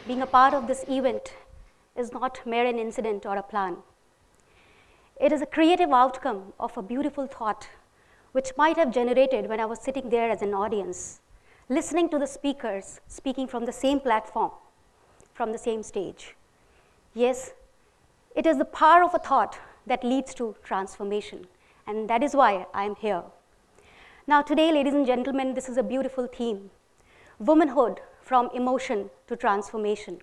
Being a part of this event is not mere an incident or a plan. It is a creative outcome of a beautiful thought which might have generated when I was sitting there as an audience, listening to the speakers speaking from the same platform, from the same stage. Yes, it is the power of a thought that leads to transformation, and that is why I am here. Now today, ladies and gentlemen, this is a beautiful theme, womanhood from emotion to transformation.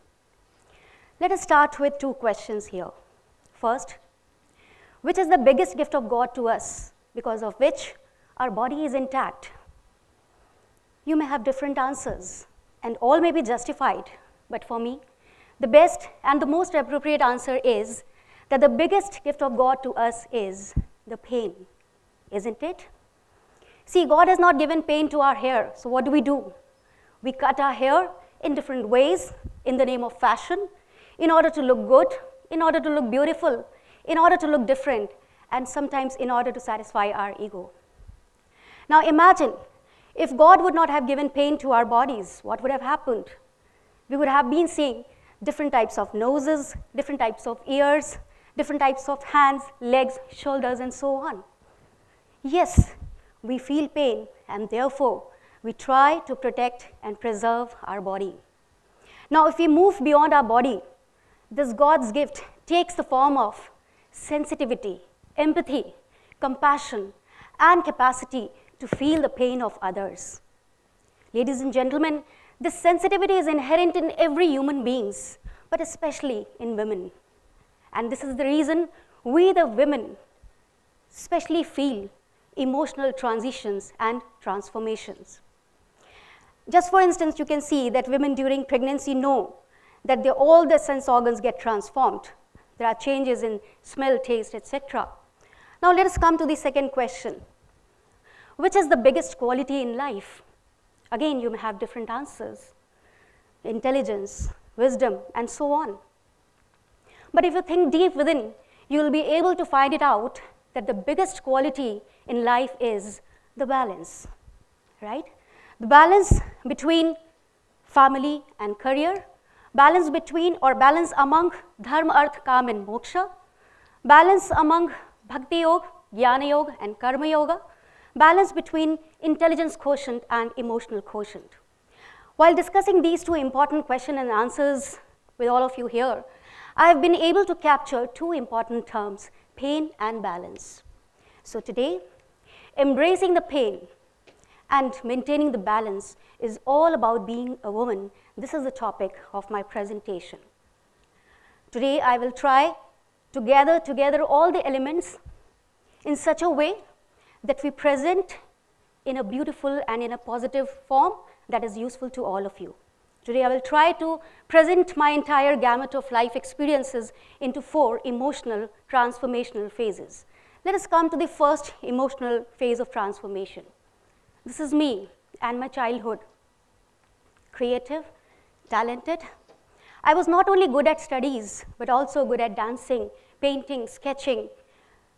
Let us start with two questions here. First, which is the biggest gift of God to us, because of which our body is intact? You may have different answers, and all may be justified, but for me, the best and the most appropriate answer is that the biggest gift of God to us is the pain, isn't it? See, God has not given pain to our hair, so what do? We cut our hair in different ways in the name of fashion, in order to look good, in order to look beautiful, in order to look different, and sometimes in order to satisfy our ego. Now imagine, if God would not have given pain to our bodies, what would have happened? We would have been seeing different types of noses, different types of ears, different types of hands, legs, shoulders, and so on. Yes, we feel pain, and therefore, we try to protect and preserve our body. Now, if we move beyond our body, this God's gift takes the form of sensitivity, empathy, compassion, and capacity to feel the pain of others. Ladies and gentlemen, this sensitivity is inherent in every human being, but especially in women. And this is the reason we, the women, especially feel emotional transitions and transformations. Just for instance, you can see that women during pregnancy know that all their sense organs get transformed. There are changes in smell, taste, etc. Now let us come to the second question. Which is the biggest quality in life? Again, you may have different answers. Intelligence, wisdom, and so on. But if you think deep within, you will be able to find it out that the biggest quality in life is the balance, right? The balance between family and career, balance between or balance among dharma, arth, kam, and moksha, balance among bhakti yoga, jnana yoga, and karma yoga, balance between intelligence quotient and emotional quotient. While discussing these two important questions and answers with all of you here, I have been able to capture two important terms, pain and balance. So today, embracing the pain and maintaining the balance is all about being a woman. This is the topic of my presentation. Today, I will try to gather together all the elements in such a way that we present in a beautiful and in a positive form that is useful to all of you. Today, I will try to present my entire gamut of life experiences into 4 emotional transformational phases. Let us come to the first emotional phase of transformation. This is me and my childhood. Creative, talented. I was not only good at studies, but also good at dancing, painting, sketching,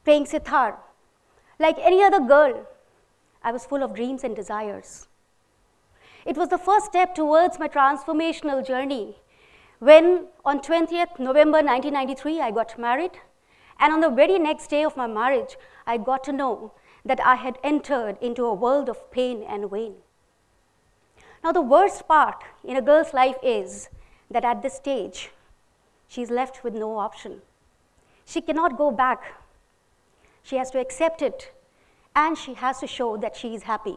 playing sitar. Like any other girl, I was full of dreams and desires. It was the first step towards my transformational journey when on 20th November 1993, I got married. And on the very next day of my marriage, I got to know that I had entered into a world of pain and pain. Now, the worst part in a girl's life is that at this stage, she's left with no option. She cannot go back. She has to accept it, and she has to show that she is happy.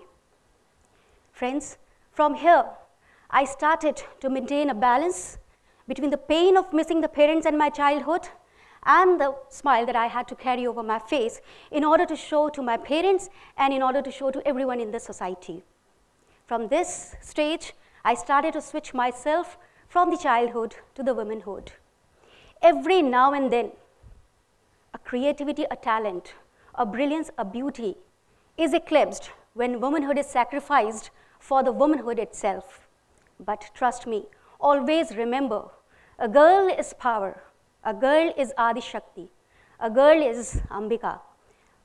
Friends, from here, I started to maintain a balance between the pain of missing the parents and my childhood and the smile that I had to carry over my face in order to show to my parents and in order to show to everyone in the society. From this stage, I started to switch myself from the childhood to the womanhood. Every now and then, a creativity, a talent, a brilliance, a beauty is eclipsed when womanhood is sacrificed for the womanhood itself. But trust me, always remember, a girl is power, a girl is Adi Shakti, a girl is Ambika.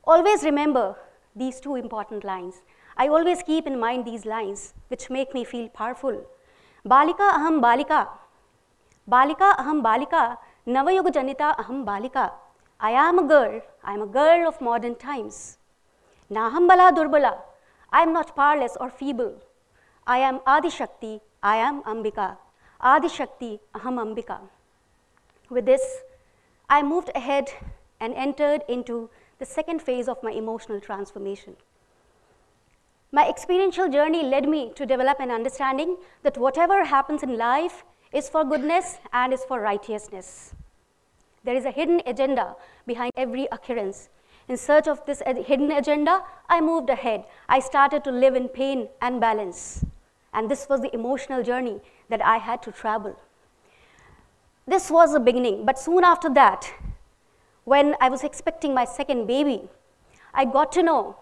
Always remember these two important lines. I always keep in mind these lines, which make me feel powerful. Balika aham balika. Balika aham balika. Navayuga janita aham balika. I am a girl of modern times. Naham bala durbala. I am not powerless or feeble. I am Adi Shakti, I am Ambika. Adi Shakti, aham Ambika. With this, I moved ahead and entered into the second phase of my emotional transformation. My experiential journey led me to develop an understanding that whatever happens in life is for goodness and is for righteousness. There is a hidden agenda behind every occurrence. In search of this hidden agenda, I moved ahead. I started to live in pain and balance. And this was the emotional journey that I had to travel. This was the beginning, but soon after that, when I was expecting my second baby, I got to know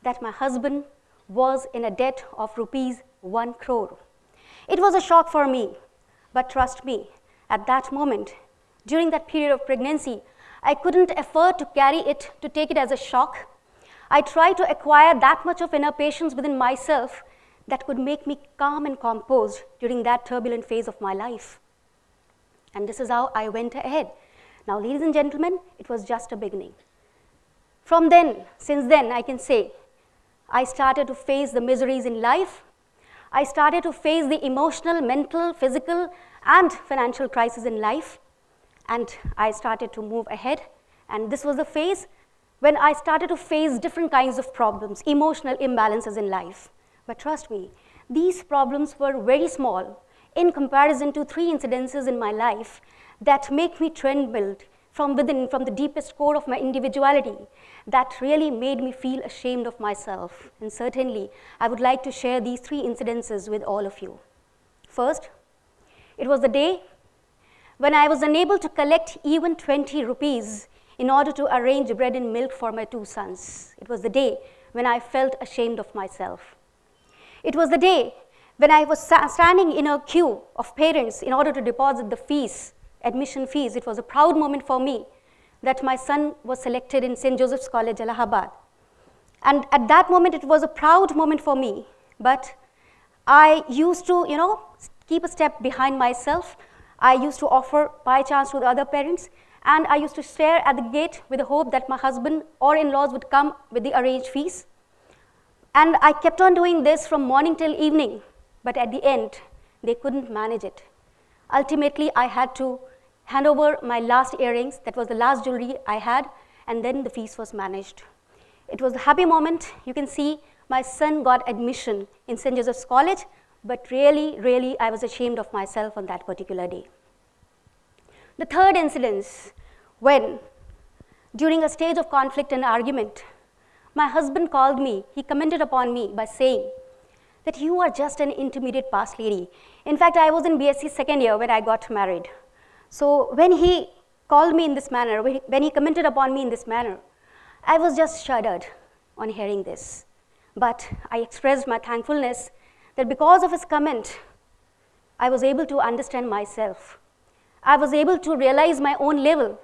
that my husband was in a debt of rupees 1 crore. It was a shock for me, but trust me, at that moment, during that period of pregnancy, I couldn't afford to carry it, to take it as a shock. I tried to acquire that much of inner patience within myself that could make me calm and composed during that turbulent phase of my life. And this is how I went ahead. Now, ladies and gentlemen, it was just a beginning. From then, since then, I can say, I started to face the miseries in life. I started to face the emotional, mental, physical, and financial crisis in life. And I started to move ahead. And this was the phase when I started to face different kinds of problems, emotional imbalances in life. But trust me, these problems were very small in comparison to 3 incidences in my life that make me tremble from within, from the deepest core of my individuality, that really made me feel ashamed of myself. And certainly, I would like to share these 3 incidences with all of you. First, it was the day when I was unable to collect even 20 rupees in order to arrange bread and milk for my 2 sons. It was the day when I felt ashamed of myself. It was the day when I was standing in a queue of parents in order to deposit the fees, admission fees. It was a proud moment for me that my son was selected in St. Joseph's College, Allahabad. And at that moment, it was a proud moment for me. But I used to, keep a step behind myself. I used to offer by chance to the other parents. And I used to stare at the gate with the hope that my husband or in-laws would come with the arranged fees. And I kept on doing this from morning till evening. But at the end, they couldn't manage it. Ultimately, I had to hand over my last earrings. That was the last jewelry I had. And then the fees was managed. It was a happy moment. You can see my son got admission in St. Joseph's College. But really, I was ashamed of myself on that particular day. The third incident, when during a stage of conflict and argument, my husband called me. He commented upon me by saying that you are just an intermediate pass lady. In fact, I was in B.Sc second year when I got married. So when he called me in this manner, when he commented upon me in this manner, I was just shuddered on hearing this. But I expressed my thankfulness that because of his comment, I was able to understand myself. I was able to realize my own level,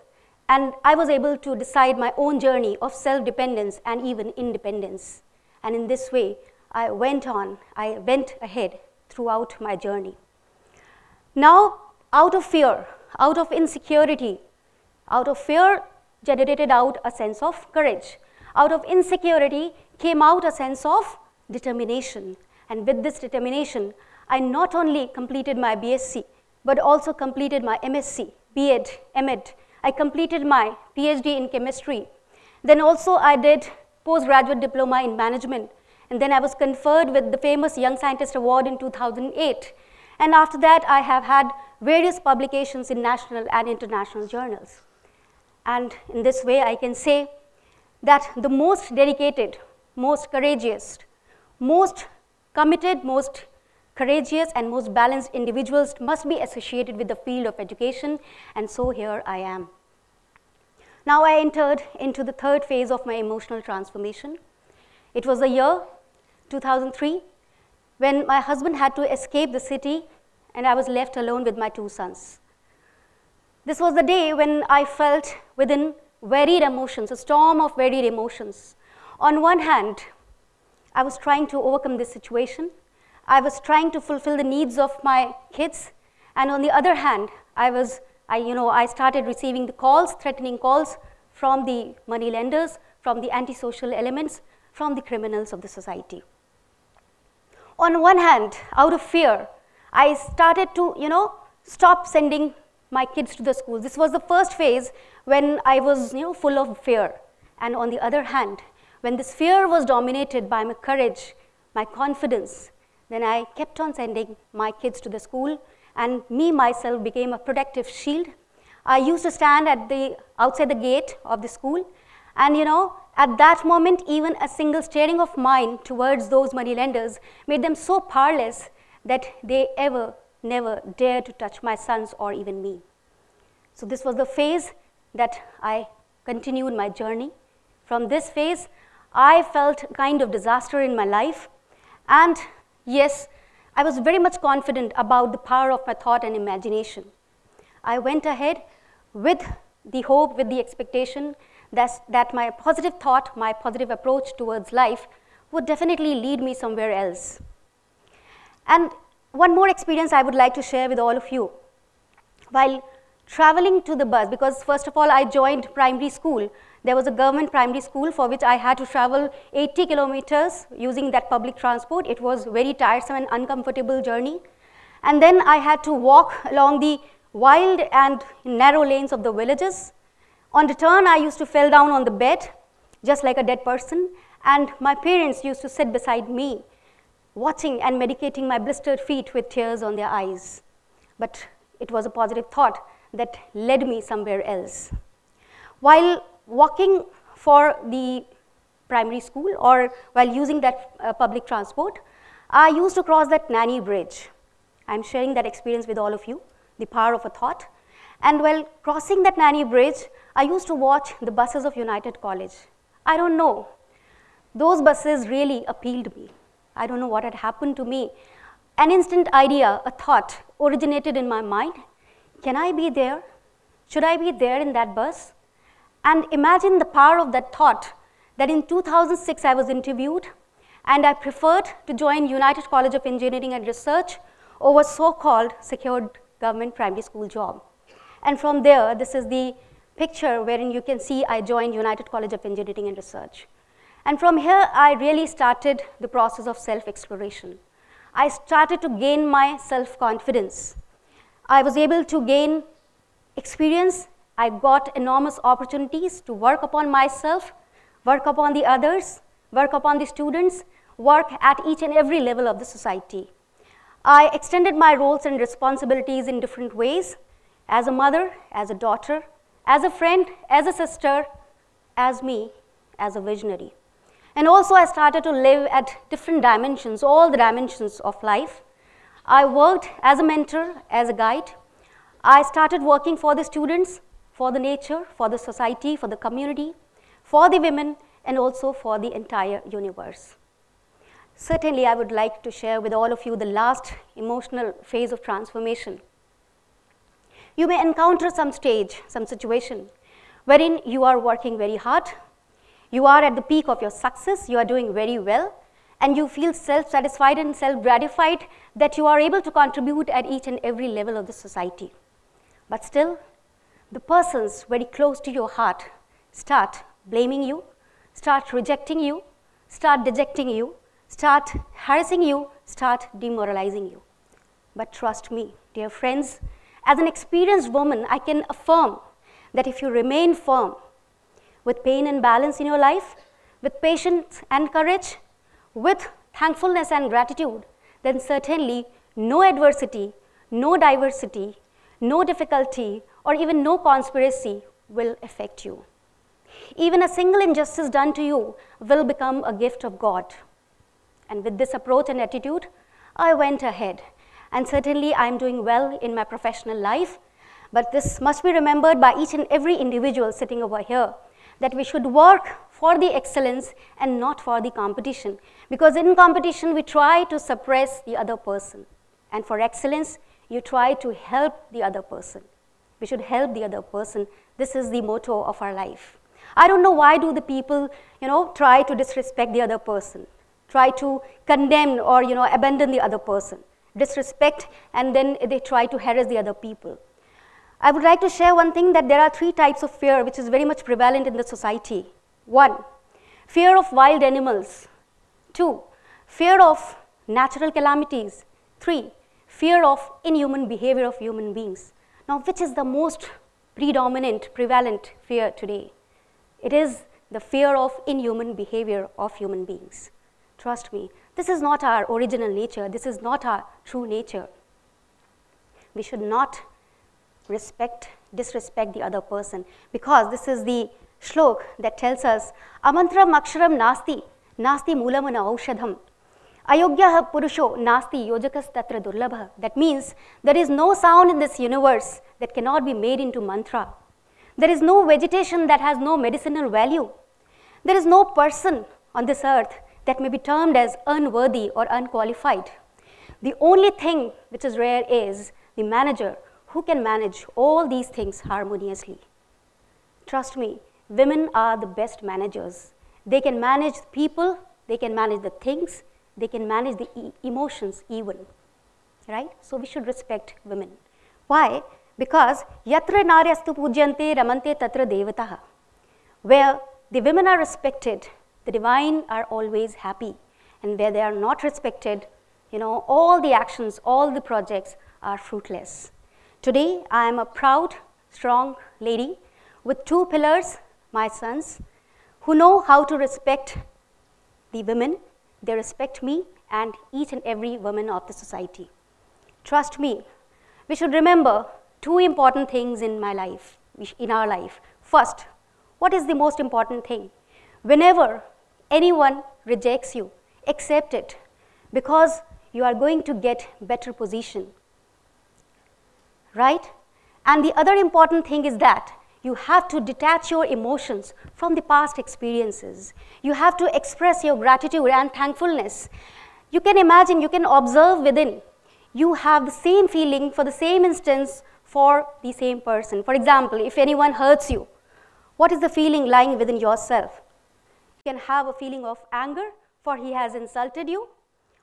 and I was able to decide my own journey of self-dependence and even independence. And in this way, I went ahead throughout my journey. Now, out of fear, out of insecurity, out of fear generated out a sense of courage. Out of insecurity came out a sense of determination. And with this determination, I not only completed my B.Sc, but also completed my M.Sc, B.Ed, M.Ed. I completed my Ph.D. in chemistry. Then also I did postgraduate diploma in management. And then I was conferred with the famous Young Scientist Award in 2008. And after that, I have had various publications in national and international journals. And in this way, I can say that the most dedicated, most courageous, most committed, most courageous, and most balanced individuals must be associated with the field of education, and so here I am. Now I entered into the third phase of my emotional transformation. It was the year 2003 when my husband had to escape the city and I was left alone with my 2 sons. This was the day when I felt within varied emotions, a storm of varied emotions. On one hand, I was trying to overcome this situation. I was trying to fulfill the needs of my kids. And on the other hand, I started receiving the calls, threatening calls from the money lenders, from the antisocial elements, from the criminals of the society. On one hand, out of fear, I started to, stop sending my kids to the school. This was the first phase when I was, full of fear. And on the other hand, when this fear was dominated by my courage, my confidence, then I kept on sending my kids to the school, and me myself became a protective shield. I used to stand outside the gate of the school, and at that moment, even a single staring of mine towards those moneylenders made them so powerless that they never dared to touch my sons or even me. So this was the phase that I continued my journey. From this phase, I felt a kind of disaster in my life, and yes, I was very much confident about the power of my thought and imagination. I went ahead with the hope, with the expectation that my positive thought, my positive approach towards life would definitely lead me somewhere else. And one more experience I would like to share with all of you. While traveling to the bus, because first of all I joined primary school, there was a government primary school for which I had to travel 80 kilometers using that public transport. It was very tiresome and uncomfortable journey. And then I had to walk along the wild and narrow lanes of the villages. On return, I used to fall down on the bed, just like a dead person, and my parents used to sit beside me, watching and medicating my blistered feet with tears on their eyes. But it was a positive thought that led me somewhere else. While walking for the primary school or while using that public transport, I used to cross that nanny bridge. I'm sharing that experience with all of you, the power of a thought. And while crossing that nanny bridge, I used to watch the buses of United College. I don't know, those buses really appealed me. I don't know what had happened to me. An instant idea, a thought originated in my mind. Can I be there? Should I be there in that bus? And imagine the power of that thought, that in 2006 I was interviewed and I preferred to join United College of Engineering and Research over so-called secured government primary school job. And from there, this is the picture wherein you can see I joined United College of Engineering and Research. And from here, I really started the process of self-exploration. I started to gain my self-confidence. I was able to gain experience. I got enormous opportunities to work upon myself, work upon the others, work upon the students, work at each and every level of the society. I extended my roles and responsibilities in different ways, as a mother, as a daughter, as a friend, as a sister, as me, as a visionary. And also I started to live at different dimensions, all the dimensions of life. I worked as a mentor, as a guide. I started working for the students, for the nature, for the society, for the community, for the women, and also for the entire universe. Certainly, I would like to share with all of you the last emotional phase of transformation. You may encounter some stage, some situation, wherein you are working very hard, you are at the peak of your success, you are doing very well, and you feel self-satisfied and self-gratified that you are able to contribute at each and every level of the society. But still, the persons very close to your heart start blaming you, start rejecting you, start dejecting you, start harassing you, start demoralizing you. But trust me, dear friends, as an experienced woman, I can affirm that if you remain firm, with pain and balance in your life, with patience and courage, with thankfulness and gratitude, then certainly no adversity, no diversity, no difficulty, or even no conspiracy will affect you. Even a single injustice done to you will become a gift of God. And with this approach and attitude, I went ahead. And certainly I am doing well in my professional life, but this must be remembered by each and every individual sitting over here, that we should work for the excellence and not for the competition. Because in competition, we try to suppress the other person. And for excellence, you try to help the other person. We should help the other person. This is the motto of our life. I don't know why do the people, try to disrespect the other person, try to condemn or, abandon the other person, disrespect, and then they try to harass the other people. I would like to share one thing, that there are 3 types of fear which is very much prevalent in the society. 1, fear of wild animals. 2, fear of natural calamities. 3, fear of inhuman behavior of human beings. Now, which is the most prevalent fear today? It is the fear of inhuman behavior of human beings. Trust me, this is not our original nature. This is not our true nature. We should not disrespect the other person, because this is the shlok that tells us, amantram aksharam nasti moolamana aushadham, ayogyaha purusho nasti yojakas tatra durlabha. That means there is no sound in this universe that cannot be made into mantra. There is no vegetation that has no medicinal value. There is no person on this earth that may be termed as unworthy or unqualified. The only thing which is rare is the manager who can manage all these things harmoniously. Trust me, women are the best managers. They can manage people, they can manage the things, they can manage the emotions even, right? So we should respect women. Why? Because yatra naryastu pujyante ramante tatra devataha. Where the women are respected, the divine are always happy. And where they are not respected, all the actions, all the projects are fruitless. Today, I am a proud, strong lady with 2 pillars, my sons, who know how to respect the women. They respect me and each and every woman of the society. Trust me, we should remember 2 important things in my life, in our life. First, what is the most important thing? Whenever anyone rejects you, accept it, because you are going to get better position, right? And the other important thing is that you have to detach your emotions from the past experiences. You have to express your gratitude and thankfulness. You can imagine, you can observe within. You have the same feeling for the same instance for the same person. For example, if anyone hurts you, what is the feeling lying within yourself? You can have a feeling of anger for he has insulted you,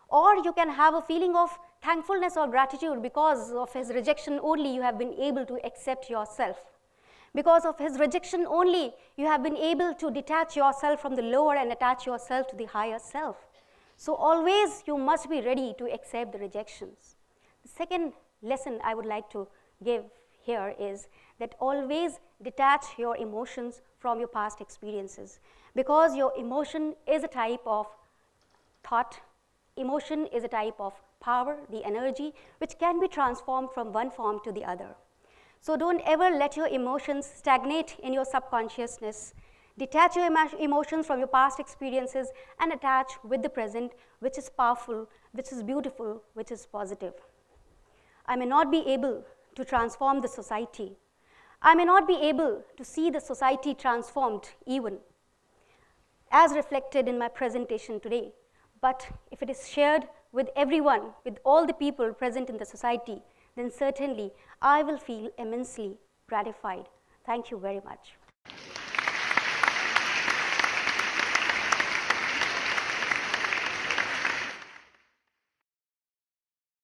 or you can have a feeling of thankfulness or gratitude because of his rejection only you have been able to accept yourself. Because of his rejection only you have been able to detach yourself from the lower and attach yourself to the higher self. So always you must be ready to accept the rejections. The second lesson I would like to give here is that always detach your emotions from your past experiences, because your emotion is a type of thought, emotion is a type of power, the energy, which can be transformed from one form to the other. So don't ever let your emotions stagnate in your subconsciousness. Detach your emotions from your past experiences and attach with the present, which is powerful, which is beautiful, which is positive. I may not be able to transform the society. I may not be able to see the society transformed even as reflected in my presentation today. But if it is shared with everyone, with all the people present in the society, then certainly I will feel immensely gratified. Thank you very much.